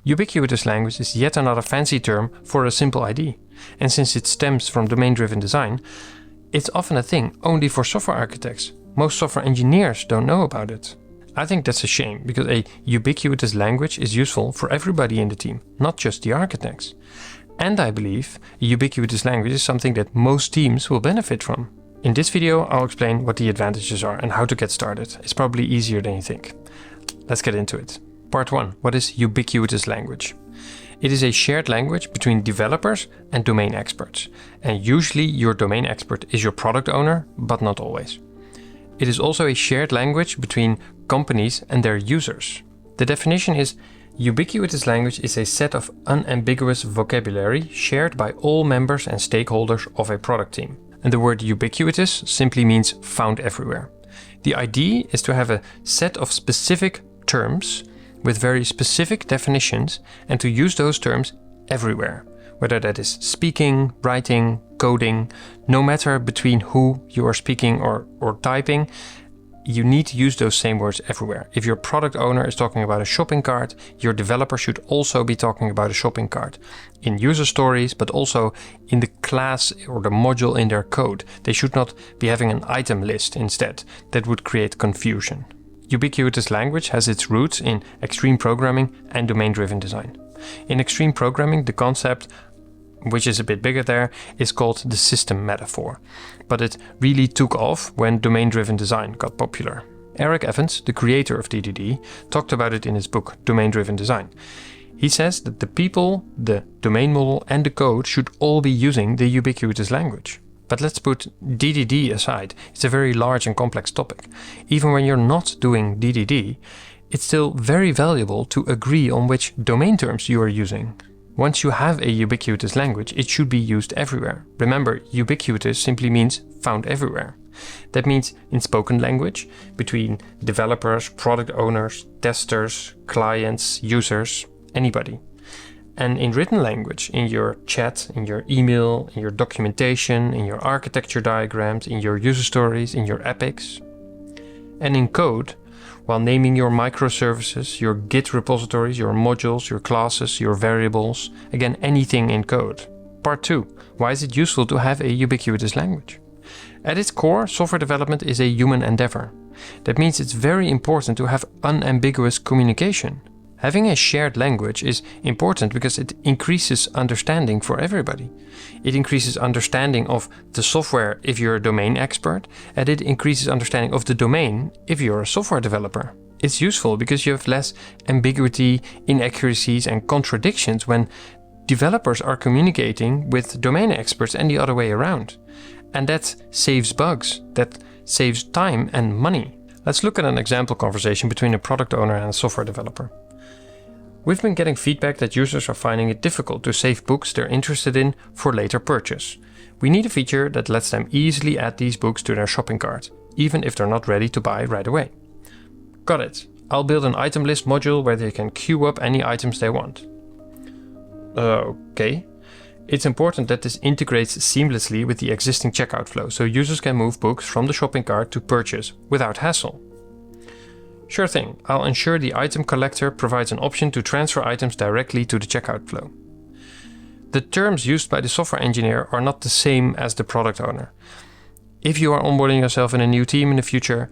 Ubiquitous language is yet another fancy term for a simple ID. And since it stems from domain-driven design, it's often a thing only for software architects. Most software engineers don't know about it. I think that's a shame, because a ubiquitous language is useful for everybody in the team, not just the architects. And I believe a ubiquitous language is something that most teams will benefit from. In this video, I'll explain what the advantages are and how to get started. It's probably easier than you think. Let's get into it. Part 1. What is ubiquitous language? It is a shared language between developers and domain experts. And usually your domain expert is your product owner, but not always. It is also a shared language between companies and their users. The definition is: ubiquitous language is a set of unambiguous vocabulary shared by all members and stakeholders of a product team. And the word ubiquitous simply means found everywhere. The idea is to have a set of specific terms with very specific definitions and to use those terms everywhere. Whether that is speaking, writing, coding, no matter between who you are speaking or typing, you need to use those same words everywhere. If your product owner is talking about a shopping cart, your developer should also be talking about a shopping cart. In user stories, but also in the class or the module in their code. They should not be having an item list instead. That would create confusion. Ubiquitous language has its roots in extreme programming and domain-driven design. In extreme programming, the concept, which is a bit bigger there, is called the system metaphor. But it really took off when domain-driven design got popular. Eric Evans, the creator of DDD, talked about it in his book Domain-Driven Design. He says that the people, the domain model and the code should all be using the ubiquitous language. But let's put DDD aside. It's a very large and complex topic. Even when you're not doing DDD, it's still very valuable to agree on which domain terms you are using. Once you have a ubiquitous language, it should be used everywhere. Remember, ubiquitous simply means found everywhere. That means in spoken language, between developers, product owners, testers, clients, users, anybody. And in written language, in your chat, in your email, in your documentation, in your architecture diagrams, in your user stories, in your epics. And in code, while naming your microservices, your Git repositories, your modules, your classes, your variables, again, anything in code. Part 2. Why is it useful to have a ubiquitous language? At its core, software development is a human endeavor. That means it's very important to have unambiguous communication. Having a shared language is important because it increases understanding for everybody. It increases understanding of the software if you're a domain expert, and it increases understanding of the domain if you're a software developer. It's useful because you have less ambiguity, inaccuracies and contradictions when developers are communicating with domain experts and the other way around. And that saves bugs, that saves time and money. Let's look at an example conversation between a product owner and a software developer. We've been getting feedback that users are finding it difficult to save books they're interested in for later purchase. We need a feature that lets them easily add these books to their shopping cart, even if they're not ready to buy right away. Got it. I'll build an item list module where they can queue up any items they want. Okay. It's important that this integrates seamlessly with the existing checkout flow, so users can move books from the shopping cart to purchase without hassle. Sure thing, I'll ensure the item collector provides an option to transfer items directly to the checkout flow. The terms used by the software engineer are not the same as the product owner. If you are onboarding yourself in a new team in the future,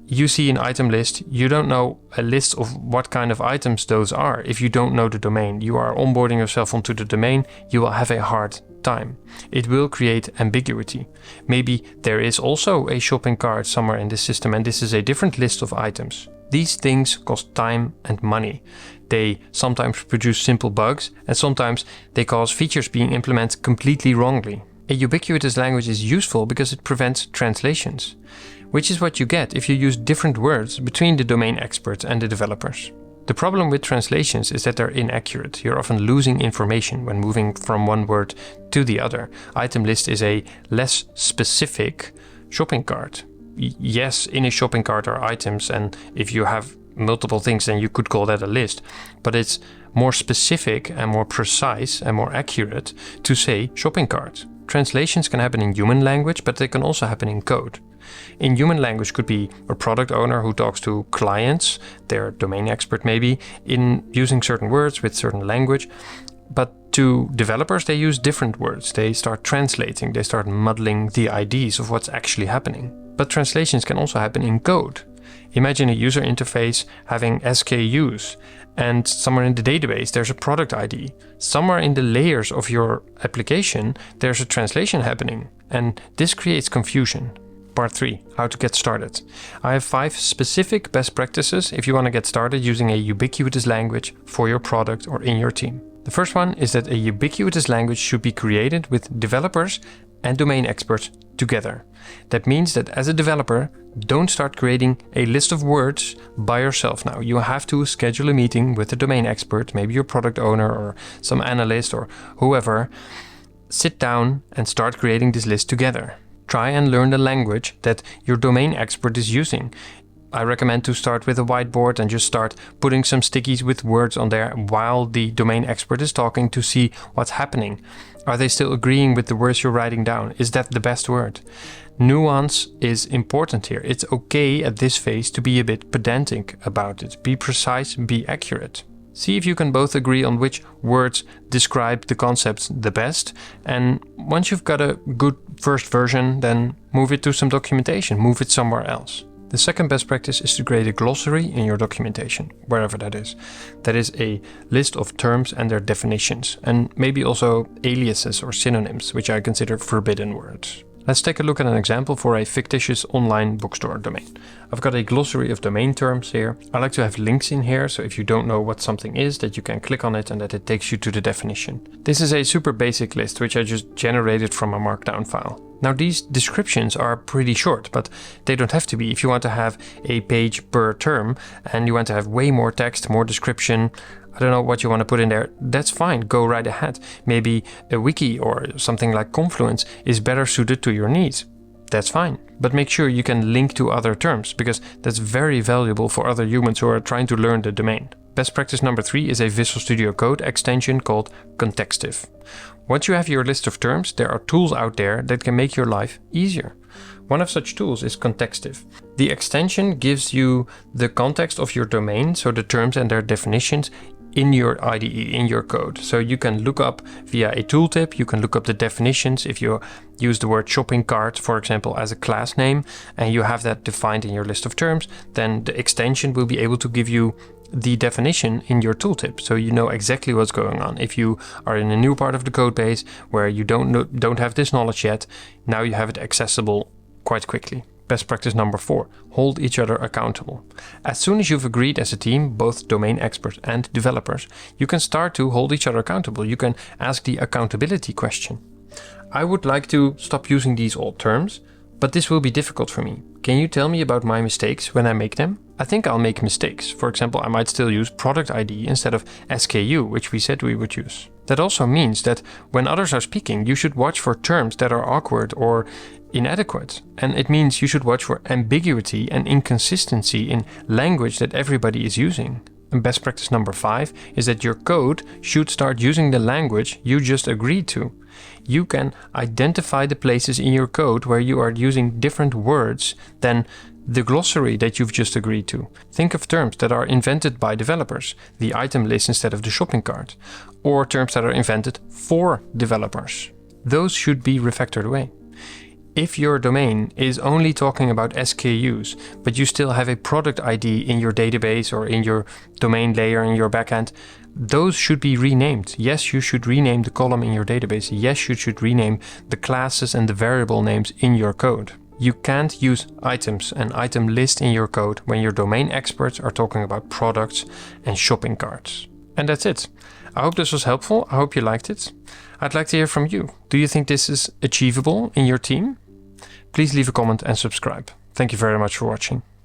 you see an item list, you don't know a list of what kind of items those are. If you don't know the domain, you are onboarding yourself onto the domain, you will have a hard time. It will create ambiguity. Maybe there is also a shopping cart somewhere in the system and this is a different list of items. These things cost time and money. They sometimes produce simple bugs and sometimes they cause features being implemented completely wrongly. A ubiquitous language is useful because it prevents translations, which is what you get if you use different words between the domain experts and the developers. The problem with translations is that they're inaccurate. You're often losing information when moving from one word to the other. Item list is a less specific shopping cart. Yes, in a shopping cart are items, and if you have multiple things, then you could call that a list. But it's more specific and more precise and more accurate to say shopping cart. Translations can happen in human language, but they can also happen in code. In human language could be a product owner who talks to clients, their domain expert maybe, in using certain words with certain language. But to developers, they use different words. They start translating, they start modeling the ideas of what's actually happening. But translations can also happen in code. Imagine a user interface having SKUs, and somewhere in the database there's a product ID. Somewhere in the layers of your application there's a translation happening, and this creates confusion. Part 3, how to get started. I have 5 specific best practices if you want to get started using a ubiquitous language for your product or in your team. The first one is that a ubiquitous language should be created with developers and domain experts together. That means that as a developer, don't start creating a list of words by yourself now. You have to schedule a meeting with a domain expert, maybe your product owner or some analyst or whoever. Sit down and start creating this list together. Try and learn the language that your domain expert is using. I recommend to start with a whiteboard and just start putting some stickies with words on there while the domain expert is talking to see what's happening. Are they still agreeing with the words you're writing down? Is that the best word? Nuance is important here. It's okay at this phase to be a bit pedantic about it. Be precise, be accurate. See if you can both agree on which words describe the concepts the best. And once you've got a good first version, then move it to some documentation, move it somewhere else. The second best practice is to create a glossary in your documentation, wherever that is. That is a list of terms and their definitions, and maybe also aliases or synonyms, which I consider forbidden words. Let's take a look at an example for a fictitious online bookstore domain. I've got a glossary of domain terms here. I like to have links in here, so if you don't know what something is, that you can click on it and that it takes you to the definition. This is a super basic list, which I just generated from a markdown file. Now these descriptions are pretty short, but they don't have to be. If you want to have a page per term and you want to have way more text, more description, I don't know what you want to put in there, that's fine, go right ahead. Maybe a wiki or something like Confluence is better suited to your needs. That's fine. But make sure you can link to other terms, because that's very valuable for other humans who are trying to learn the domain. Best practice number 3 is a Visual Studio Code extension called Contextive. Once you have your list of terms, there are tools out there that can make your life easier. One of such tools is Contextive. The extension gives you the context of your domain, so the terms and their definitions, in your IDE, in your code. So you can look up via a tooltip, you can look up the definitions. If you use the word shopping cart, for example, as a class name, and you have that defined in your list of terms, then the extension will be able to give you the definition in your tooltip, so you know exactly what's going on. If you are in a new part of the code base where you don't have this knowledge yet, now you have it accessible quite quickly. Best practice number 4, hold each other accountable. As soon as you've agreed as a team, both domain experts and developers, you can start to hold each other accountable. You can ask the accountability question. I would like to stop using these old terms, but this will be difficult for me. Can you tell me about my mistakes when I make them? I think I'll make mistakes. For example, I might still use product ID instead of SKU, which we said we would use. That also means that when others are speaking, you should watch for terms that are awkward or inadequate. And it means you should watch for ambiguity and inconsistency in language that everybody is using. And best practice number 5 is that your code should start using the language you just agreed to. You can identify the places in your code where you are using different words than the glossary that you've just agreed to. Think of terms that are invented by developers, the item list instead of the shopping cart, or terms that are invented for developers. Those should be refactored away. If your domain is only talking about SKUs, but you still have a product ID in your database or in your domain layer in your backend, those should be renamed. Yes, you should rename the column in your database. Yes, you should rename the classes and the variable names in your code. You can't use items and item list in your code when your domain experts are talking about products and shopping carts. And that's it. I hope this was helpful. I hope you liked it. I'd like to hear from you. Do you think this is achievable in your team? Please leave a comment and subscribe. Thank you very much for watching.